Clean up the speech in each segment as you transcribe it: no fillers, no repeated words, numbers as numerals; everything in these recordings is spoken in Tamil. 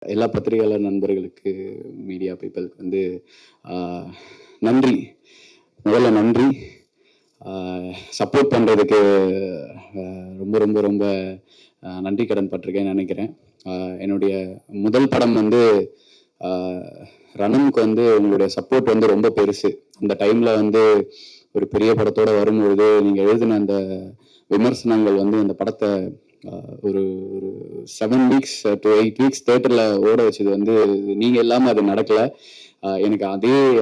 எல்லா பத்திரிகையாளர் நண்பர்களுக்கு, மீடியா பீப்புளுக்கு வந்து நன்றி. முதல்ல நன்றி. சப்போர்ட் பண்ணுறதுக்கு ரொம்ப ரொம்ப ரொம்ப நன்றி கடன் பட்டிருக்கேன்னு நினைக்கிறேன். என்னுடைய முதல் படம் வந்து ரணமுக்கு வந்து உங்களுடைய சப்போர்ட் வந்து ரொம்ப பெருசு. அந்த டைமில் வந்து ஒரு பெரிய படத்தோடு வரும்பொழுது நீங்கள் எழுதின அந்த விமர்சனங்கள் வந்து அந்த படத்தை ஒரு ஒரு 7 weeks to 8 weeks தேட்டரில் ஓட வச்சது வந்து நீங்கள் இல்லாமல் அது நடக்கலை. எனக்கு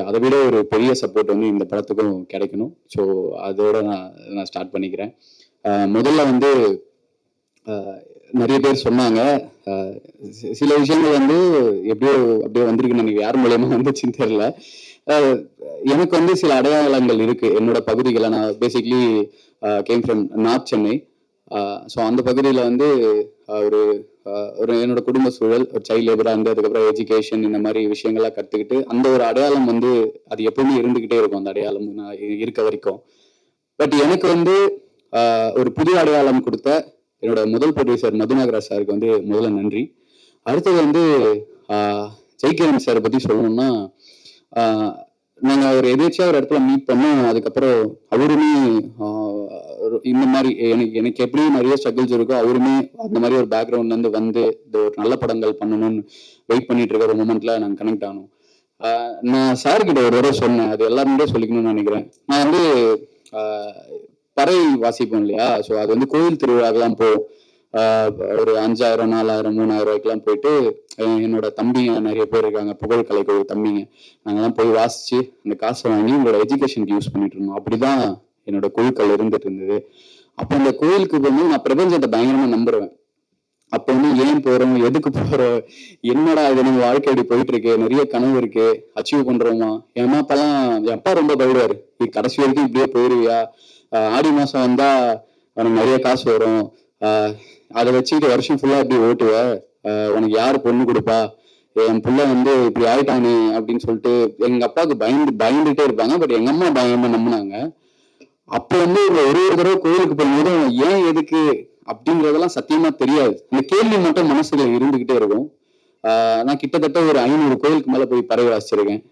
அதை விட ஒரு பெரிய சப்போர்ட் வந்து இந்த படத்துக்கும் கிடைக்கணும். ஸோ அதோட நான் ஸ்டார்ட் பண்ணிக்கிறேன். முதல்ல வந்து நிறைய பேர் சொன்னாங்க, சில விஷயங்கள் வந்து எப்படியோ அப்படியே வந்திருக்குன்னு எனக்கு யார் மூலயமா வந்துச்சுன்னு தெரியல. எனக்கு வந்து சில அடையாளங்கள் இருக்கு என்னோட பகுதிகளை. நான் basically came from north Chennai. So அந்த பகுதியில் வந்து ஒரு என்னோட குடும்ப சூழல், ஒரு சைல்ட் லேபராக இருந்து அதுக்கப்புறம் எஜுகேஷன் இந்த மாதிரி விஷயங்கள்லாம் கற்றுக்கிட்டு அந்த ஒரு அடையாளம் வந்து அது எப்பவுமே இருந்துக்கிட்டே இருக்கும். அந்த அடையாளம் நான் இருக்க வரைக்கும். பட் எனக்கு வந்து ஒரு புதிய அடையாளம் கொடுத்த என்னோட முதல் ப்ரொடியூசர் மதுநாகராஜ் சாருக்கு வந்து முதல்ல நன்றி. அடுத்தது வந்து ஜெய்கிரண் சாரை பற்றி சொல்லணும்னா, நாங்கள் ஒரு எதேச்சியாக ஒரு இடத்துல மீட் பண்ணோம். அதுக்கப்புறம் அவருமே இந்த மாதிரி எனக்கு எப்படியும் நிறைய ஸ்ட்ரகிள்ஸ் இருக்கோ, அவருமே அந்த மாதிரி ஒரு பேக்ரவுண்ட்லேருந்து வந்து இந்த ஒரு நல்ல படங்கள் பண்ணணும்னு வெயிட் பண்ணிட்டு இருக்க ஒரு மூமெண்ட்ல நாங்கள் கனெக்ட் ஆனோம். நான் சார்கிட்ட ஒரு தடவை சொன்னேன், அது எல்லாருமே சொல்லிக்கணும்னு நினைக்கிறேன். நான் வந்து பறை வாசிப்போம் இல்லையா? ஸோ அது வந்து கோயில் திருவிழாக்கெல்லாம் போகும். ஒரு 5000, 4000, 3000 ரூபாய்க்குலாம் போயிட்டு என்னோட தம்பிங்க நிறைய பேர் இருக்காங்க, புகழ் கலைக்குழு தம்பிங்க, நாங்கெல்லாம் போய் வாசிச்சு அந்த காசை வாங்கி உங்களோட எஜுகேஷனுக்கு யூஸ் பண்ணிட்டு இருந்தோம். அப்படிதான் என்னோட குழுக்கள் இருந்துட்டு இருந்தது. அப்போ அந்த கோயிலுக்கு போகும்போது நான் பிரபஞ்சத்தை பயங்கரமா நம்புறேன். அப்போ வந்து ஏன் போறோம், எதுக்கு போறோம், என்னடா இது நம்ம வாழ்க்கை அப்படி போயிட்டு இருக்கு, நிறைய கனவு இருக்கு, அச்சீவ் பண்றோமா. என் அப்பெல்லாம் என் அப்பா ரொம்ப பயப்படுவாரு, கடைசி வரைக்கும் இப்படியே போயிருவியா, ஆடி மாசம் வந்தா உனக்கு நிறைய காசு வரும், அதை வச்சுக்கிட்டு வருஷம் ஃபுல்லா இப்படி ஓட்டுவ, உனக்கு யாரு பொண்ணு கொடுப்பா, என் பிள்ளை வந்து இப்படி ஆயிட்டானு அப்படின்னு சொல்லிட்டு எங்க அப்பாவுக்கு பயந்துட்டே இருப்பாங்க. பட் எங்க அம்மா பயங்கரமா நம்பினாங்க. அப்போ வந்து ஒரு தடவை கோயிலுக்கு போகும்போது ஏன் எதுக்கு அப்படிங்கிறதெல்லாம் சத்தியமா தெரியாது. இந்த கேள்வி மட்டும் மனசுல இருந்துகிட்டே இருக்கும். நான் கிட்டத்தட்ட ஒரு 500 கோயிலுக்கு மேல போய் பறவை வாசிச்சிருக்கேன்.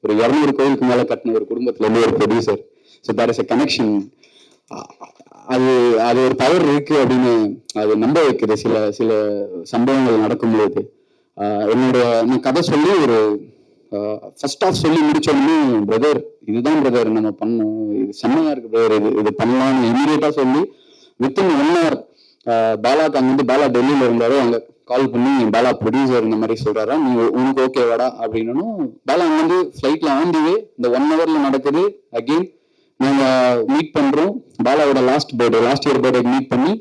ஒரு 200 கோயிலுக்கு மேல கட்டின ஒரு குடும்பத்துல இருந்து ஒரு producer. So there is a connection. அது ஒரு பவர் இருக்கு அப்படின்னு அது நம்ப வைக்குது சில சில சம்பவங்கள் நடக்கும்போது. நான் கதை சொல்லி ஒரு ஃபர்ஸ்ட் ஆஃப் சொல்லி முடிச்சோடனே, பிரதர் இதுதான் பிரதர் நம்ம பண்ணோம், இது செம்மையா இருக்கு பிரதர், இது பண்ணலாம்னு இமீடியட்டா சொல்லி வித்தின் 1 hour பாலாக்கு அங்க வந்து பாலா டெல்லியில இருந்தாரு, அங்க கால் பண்ணி பாலா ப்ரொடியூசர் இந்த மாதிரி சொல்றாரா, நீ உனக்கு ஓகேவாடா அப்படின்னும் பாலா அங்க வந்து ஃபிளைட்ல ஆண்டிவே இந்த 1 hourல நடக்குது. அகெயின் நாங்க மீட் பண்றோம். பாலாவோட லாஸ்ட் இயர் பர்த்டே மீட் பண்ணி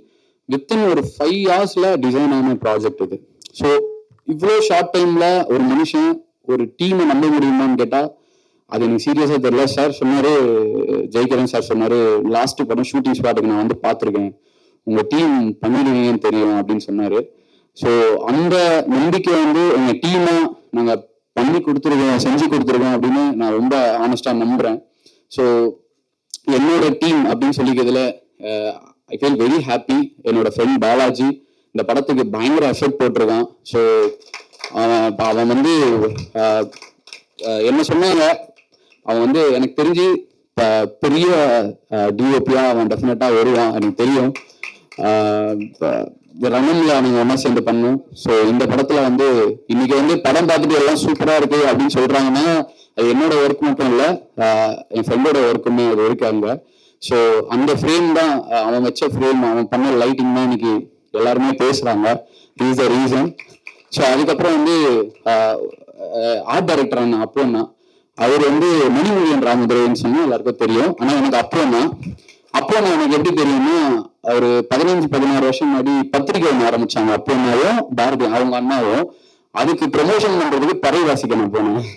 வித்தின் ஒரு 5 hours டிசைன் ஆன ப்ராஜெக்ட் இது. ஸோ இவ்வளோ ஷார்ட் டைம்ல ஒரு மனுஷன் ஒரு டீமை நம்ப முடியுமான்னு கேட்டா அது எனக்கு சீரியஸா தெரியல. சார் சொன்னாரு, ஜெய்கிரண் சார் சொன்னாரு, லாஸ்ட் படம் ஷூட்டிங் ஸ்பாட்டுக்கு நான் வந்து பார்த்துருக்கேன், உங்க டீம் பண்ணிடுவீங்கன்னு தெரியும் அப்படின்னு சொன்னாரு. ஸோ அந்த நம்பிக்கை வந்து எங்க டீமை நாங்க பண்ணி கொடுத்துருக்கோம், செஞ்சு கொடுத்துருக்கோம் அப்படின்னு நான் ரொம்ப ஆனஸ்டா நம்புறேன். ஸோ என்னோட டீம் அப்படின்னு சொல்லிக்கிறதுல ஐ ஃபீல் வெரி ஹாப்பி. என்னோட ஃப்ரெண்ட் பாலாஜி இந்த படத்துக்கு பயங்கர எஃபர்ட் போட்டிருக்கான். ஸோ அவன் வந்து என்ன சொன்னாங்க, அவன் வந்து எனக்கு தெரிஞ்சு பெரிய டிஓபியா அவன் டெஃபினட்டா வருவான், எனக்கு தெரியும். ரணம்ல அவங்க ஒன்னா சேர்ந்து பண்ணும். ஸோ இந்த படத்துல வந்து இன்னைக்கு வந்து படம் பார்த்துட்டு எல்லாம் சூப்பரா இருக்கு அப்படின்னு சொல்றாங்கன்னா அது என்னோட ஒர்க் மட்டும் இல்லை, என் ஃப்ரெண்டோட ஒர்க்குமே அது இருக்காங்க. ஸோ அந்த ஃப்ரேம் தான், அவன் வச்ச ஃப்ரேம், அவன் பண்ண லைட்டிங் தான் இன்னைக்கு எல்லாருமே பேசுறாங்க. Is the reason. ஸோ அதுக்கப்புறம் வந்து ஆர்ட் டைரக்டர் அப்போன்னா அவர் வந்து மணிமொழியன் ராமதுரைன்னு சொன்னா எல்லாருக்கும் தெரியும். ஆனா எனக்கு அப்போன்னா எனக்கு எப்படி தெரியும்னா, ஒரு 15-16 வருஷம் முன்னாடி பத்திரிகை ஒன்று ஆரம்பிச்சாங்க. அப்போன்னாவும் பாரதி அவங்க அண்ணாவும் அதுக்கு ப்ரமோஷன் பண்றதுக்கு பறை வாசிக்கணும் போனேன்.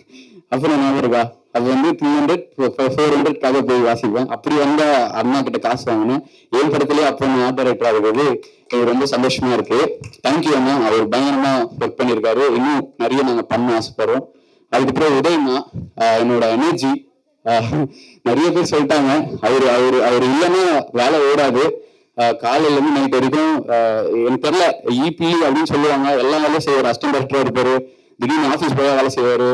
அப்புறம் ஞாபகம் இருக்கா, அது வந்து 300-400க்காக போய் வாசிப்பேன். அப்படி வந்த அண்ணா கிட்ட காசு வாங்கினேன். என் படத்துலயே அப்போ ஆர்ட் டைரக்டர் ஆகுறது எனக்கு ரொம்ப சந்தோஷமா இருக்கு. தேங்க்யூ அண்ணா, அவர் பயங்கரமா ஒர்க் பண்ணியிருக்காரு. இன்னும் நிறைய நாங்க பண்ண ஆசைப்படுறோம். அதுக்கப்புறம் உதயண்ணா, என்னோட எனர்ஜி, நிறைய பேர் சொல்லிட்டாங்க அவர் இல்லைன்னா வேலை ஓடாது. காலையில இருந்து நைட் வரைக்கும் எனக்கு தெரியல இபி அப்படின்னு சொல்லுவாங்க, எல்லா வேலையும் செய்வார். அசிஸ்டன்ட் டைரக்டரா இருப்பாரு, திடீர்னு ஆஃபீஸ் போய் வேலை செய்வாரு,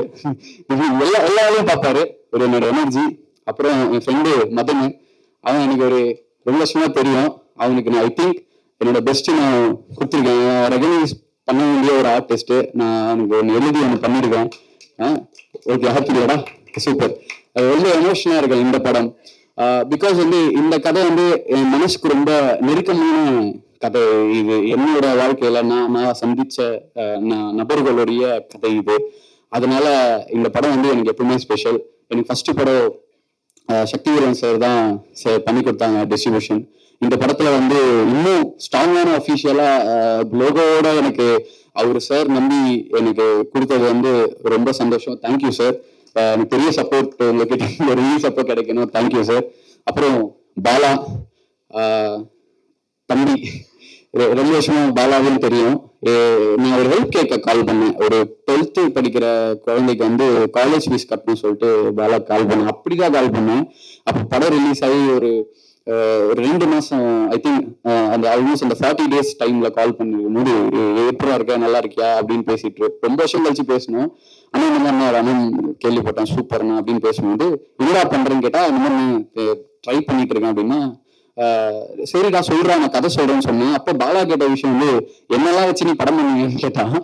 எல்லா வேலையும் பார்ப்பாரு. ஒரு என்னோட எனர்ஜி. அப்புறம் என் ஃப்ரெண்டு மதன், அவன் எனக்கு ஒரு 2 வருஷமா தெரியும். அவனுக்கு நான் ஐ திங்க் என்னோட பெஸ்ட் நான் கொடுத்துருக்கேன். ரெகனைஸ் பண்ண வேண்டிய ஒரு ஆர்டிஸ்ட். நான் அவனுக்கு ஒன்று எழுதி ஒன்று பண்ணியிருக்கேன். ஓகே, ஹாப்பிடா, சூப்பர். அது ரொம்ப எமோஷனலா இருக்கு இந்த படம். பிகாஸ் வந்து இந்த கதை வந்து என் மனசுக்கு ரொம்ப நெருக்கமான கதை. இது என்னோட வாழ்க்கையில நான் சந்திச்ச நபர்களுடைய கதை இது. அதனால இந்த படம் வந்து எனக்கு எப்பவுமே ஸ்பெஷல். எனக்கு ஃபர்ஸ்ட் படம் சக்திவீரன் சார் தான் பண்ணி கொடுத்தாங்க டிஸ்ட்ரிபியூஷன். இந்த படத்துல வந்து இன்னும் ஸ்ட்ராங்கான அஃபீஷியலா லோகோவோட எனக்கு அவரு சார் நம்பி எனக்கு கொடுத்தது வந்து ரொம்ப சந்தோஷம். Thank you sir. எனக்கு பெரிய சப்போர்ட் உங்ககிட்ட ஒரு சப்போர்ட் கிடைக்கணும். Thank you sir. அப்புறம் பாலா தம்பி, 2 வருஷமா பாலாவும் தெரியும். நான் ஒரு ஹெல்ப் கேட்க கால் பண்ணேன். ஒரு 12th படிக்கிற குழந்தைக்கு வந்து காலேஜ் ஃபீஸ் கட்டணும்னு சொல்லிட்டு பாலா கால் பண்ணேன். அப்படிதான் கால் பண்ணேன். அப்போ படம் ரிலீஸ் ஆகி ஒரு 2 மாசம் ஐ திங்க் அந்த ஆல்மோஸ்ட் அந்த 40 days டைம்ல கால் பண்ணிருக்கும் போது எப்படா இருக்க, நல்லா இருக்கியா அப்படின்னு பேசிட்டு ரொம்ப வருஷம் கழிச்சு பேசணும். ஆனா இந்த மாதிரி நான் ரமன் கேள்விப்பட்டேன், சூப்பர்ண்ணா அப்படின்னு பேசும்போது என்னடா பண்றேன்னு கேட்டா இந்த மாதிரி நான் ட்ரை பண்ணிட்டு இருக்கேன் அப்படின்னா, சரிடா சொல்றேன், நான் கதை சொல்றேன்னு சொன்னேன். அப்போ பாலா கேட்ட விஷயம் வந்து என்னெல்லாம் வச்சு நீ படம் பண்ணுவீங்கன்னு கேட்டான்.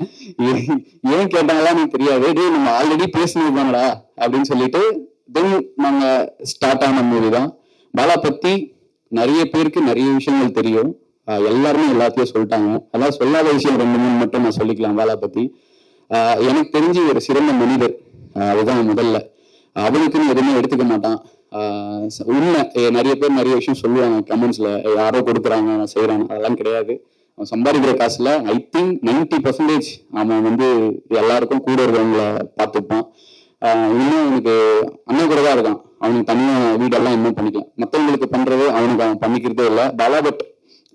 ஏன் கேட்டாங்களா எனக்கு தெரியாது. டே நம்ம ஆல்ரெடி பேசினது தானடா அப்படின்னு சொல்லிட்டு தென் நாங்க ஸ்டார்ட் ஆன மூவி தான். பாலா பத்தி நிறைய பேருக்கு நிறைய விஷயங்கள் தெரியும். எல்லாருமே எல்லாத்தையும் சொல்லிட்டாங்க. அதான் சொல்லாத விஷயம் 2-3 மட்டும் நான் சொல்லிக்கலாம் பாலா பத்தி. எனக்கு தெரிஞ்சு ஒரு சிறந்த மனிதர். அதுதான் முதல்ல. அவனுக்குன்னு எதுவுமே எடுத்துக்க மாட்டான். உண்மை. நிறைய பேர் நிறைய விஷயம் சொல்லுவாங்க கமெண்ட்ஸ்ல, யாரோ கொடுக்குறாங்க நான் செய்யறாங்க, அதெல்லாம் கிடையாது. அவன் சம்பாதிக்கிற காசுல ஐ திங்க் 90% அவன் வந்து எல்லாருக்கும் கூட இருக்கிறவங்கள பார்த்துப்பான். இன்னும் அவனுக்கு அண்ணன் கூட தான் இருக்கான். அவனுக்கு தனியா வீடெல்லாம் இன்னும் பண்ணிக்கலாம். மற்றவங்களுக்கு பண்றது அவனுக்கு அவன் பண்ணிக்கிறதே இல்லை. பாலா பட்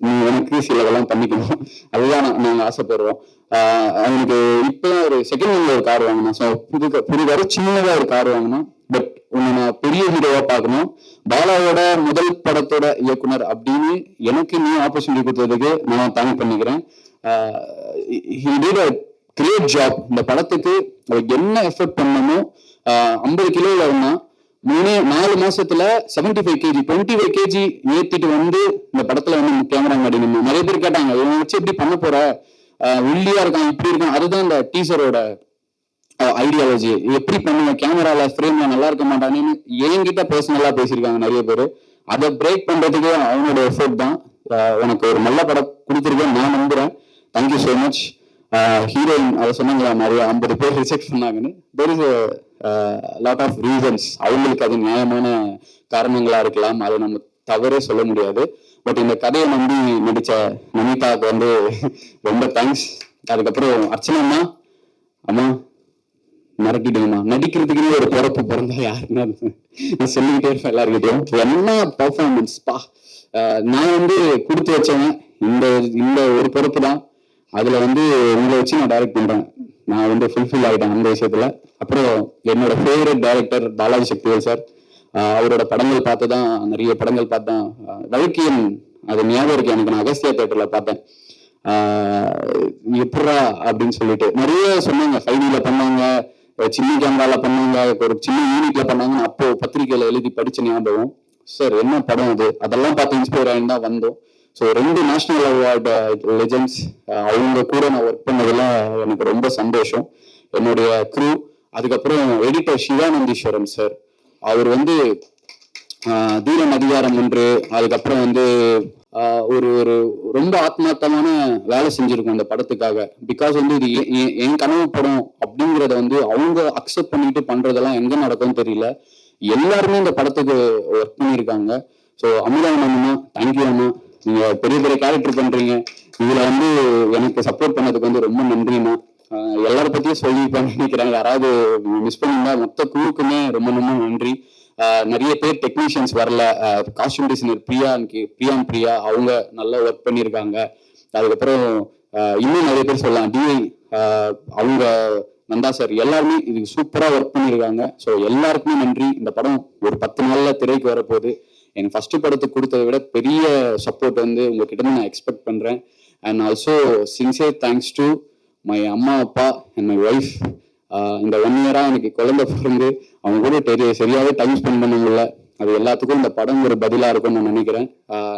நீ எனக்கு சிலதெல்லாம் பண்ணிக்கணும், அதுதான் நாங்கள் ஆசைப்படுறோம். அவனுக்கு இப்பதான் ஒரு செகண்ட் ஹேண்ட்ல ஒரு கார் வாங்கினான். ஸோ புது சின்னதா ஒரு கார் வாங்கினான். பட் உன்னை நான் பெரிய ஹீரோவா பார்க்கணும், பாலாவோட முதல் படத்தோட இயக்குனர் அப்படின்னு எனக்கு நீ ஆப்பர்ச்சுனிட்டி கொடுத்ததுக்கு நான் தேங்க் பண்ணிக்கிறேன். he did a great job. இந்த படத்துக்கு என்ன எஃபர்ட் பண்ணணுமோ 50 கிலோல இருந்தா 4 மாசத்துல 75 kg 25 kg ஏத்திட்டு வந்து இந்த படத்துல வந்து கேமரா மாடி நின்று நிறைய பேர் கேட்டாங்க, இவன் வச்சு எப்படி பண்ண போற, ஒல்லியா இருக்கான் இப்படி இருக்கான். அதுதான் இந்த டீசரோட ஐடியாலஜி. எப்படி பண்ணுவேன், கேமரால ஃப்ரேம்ல நல்லா இருக்க மாட்டானேன்னு என்கிட்ட பர்சனலா பேசியிருக்காங்க நிறைய பேர். அதை பிரேக் பண்றதுக்கு அவனோட எஃபர்ட் தான். உனக்கு ஒரு நல்ல படம் கொடுத்துருக்கேன் நான் நம்புறேன். Thank you so much. ஹீரோயின் அதை சொன்னாங்களா, நிறைய 50 பேர் ரிஜெக்ட் பண்ணாங்கன்னு. There is lot of reasons. அவங்களுக்கு அது நியாயமான காரணங்களா இருக்கலாம், அதை நம்ம தவறே சொல்ல முடியாது. பட் இந்த கதையை நம்பி நடிச்ச நமிதாவுக்கு வந்து ரொம்ப தேங்க்ஸ். அதுக்கப்புறம் அர்ச்சனா அம்மா மிரட்டிடுங்கம்மா, நடிக்கிறதுக்குன்னு ஒரு பிறப்பு பிறந்தா யாருன்னா நான் சொல்லிக்கிட்டே இருப்பேன் எல்லாருக்கிட்டையும். என்ன பர்ஃபார்மன்ஸ் பா. நான் வந்து கொடுத்து வச்சவன் இந்த ஒரு பொறுப்பு தான். அதுல வந்து உங்களை வச்சு நான் டைரக்ட் பண்றேன். நான் வந்து ஃபுல்ஃபில் ஆகிட்டேன் அந்த விஷயத்துல. அப்புறம் என்னோட favourite director Balaji Sakthivel sir. அவரோட படங்கள் பார்த்து தான், நிறைய படங்கள் பார்த்தேன். வழக்கியன் அது ஞாபகம் இருக்கு எனக்கு. நான் அகஸ்தியா தியேட்டர்ல பார்த்தேன். எப்படா அப்படின்னு சொல்லிட்டு நிறைய சொன்னாங்க. 5D பண்ணாங்க, சின்ன கேமரால பண்ணாங்க, ஒரு சின்ன யூனிட்ல பண்ணாங்க. அப்போ பத்திரிகையில எழுதி படிச்ச ஞாபகம். சார் என்ன படம் அது, அதெல்லாம் பார்த்து இன்ஸ்பயர் ஆகி தான் வந்தோம். ஸோ 2 நேஷனல் அவார்டு லெஜெண்ட்ஸ் அவங்க கூட நான் ஒர்க் பண்ணதெல்லாம் எனக்கு ரொம்ப சந்தோஷம். என்னுடைய க்ரூ, அதுக்கப்புறம் எடிட்டர் சிவானந்தீஸ்வரன் சார். அவர் வந்து தீரன் அதிகாரம் 1, அதுக்கப்புறம் வந்து ஒரு ஒரு ரொம்ப ஆத்மார்த்தமான வேலை செஞ்சிருக்கும் அந்த படத்துக்காக. பிகாஸ் வந்து இது என் கனவு படம் அப்படிங்கிறத வந்து அவங்க அக்செப்ட் பண்ணிட்டு பண்றதெல்லாம் எங்க நடக்கும்னு தெரியல. எல்லாருமே இந்த படத்துக்கு ஒர்க் பண்ணியிருக்காங்க. ஸோ அமுதா அண்ணா, தேங்க்யூ அண்ணா. நீங்க பெரிய பெரிய கேரக்டர் பண்றீங்க. இதுல வந்து எனக்கு சப்போர்ட் பண்ணதுக்கு வந்து ரொம்ப நன்றிண்ணா. எல்லார பத்தியும் சொல்லியிருப்பான்னு நினைக்கிறேன். யாராவது மிஸ் பண்ணியிருந்தா மொத்த குழுக்குமே ரொம்ப ரொம்ப நன்றி. நிறைய பேர் டெக்னீஷியன்ஸ் வரல. காஸ்டியூம் டிசைனர் பிரியா அவங்க நல்லா ஒர்க் பண்ணியிருக்காங்க. அதுக்கப்புறம் இன்னும் நிறைய பேர் சொல்லலாம். டிஐ அவங்க நந்தா சார் எல்லாருமே இதுக்கு சூப்பரா ஒர்க் பண்ணியிருக்காங்க. ஸோ எல்லாருக்குமே நன்றி. இந்த படம் ஒரு 10 நாள்ல திரைக்கு வரப்போகுது. எனக்கு ஃபர்ஸ்ட் படத்துக்கு கொடுத்ததை விட பெரிய சப்போர்ட் வந்து உங்ககிட்ட நான் எக்ஸ்பெக்ட் பண்ணுறேன். And also sincere thanks to my அம்மா அப்பா அண்ட் மை ஒய்ஃப். இந்த 1 இயராக எனக்கு குழந்தை பிறந்து அவங்க கூட சரியாகவே டைம் ஸ்பெண்ட் பண்ண முடியல. அது எல்லாத்துக்கும் இந்த படம் ஒரு பதிலாக இருக்கும்னு நான் நினைக்கிறேன்.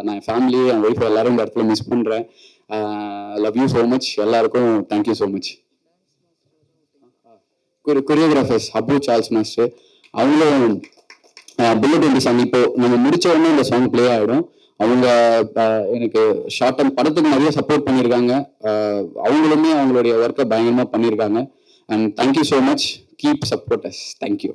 நான் என் ஃபேமிலி, என் ஒய்ஃப் எல்லாரும் இந்த இடத்துல மிஸ் பண்ணுறேன். Love you so much. எல்லாருக்கும் thank you so much. Choreographers Abu Charles master, அவங்களும் புல்லட் வண்டி சாங் இப்போ நம்ம முடிச்ச உடனே இந்த சாங் பிளே ஆகிடும். அவங்க எனக்கு ஷார்ட் டர்ம் படத்துக்கு நிறைய சப்போர்ட் பண்ணியிருக்காங்க. அவங்களுமே அவங்களுடைய ஒர்க்கை பயங்கரமாக பண்ணியிருக்காங்க. And thank you so much. Keep support us. Thank you.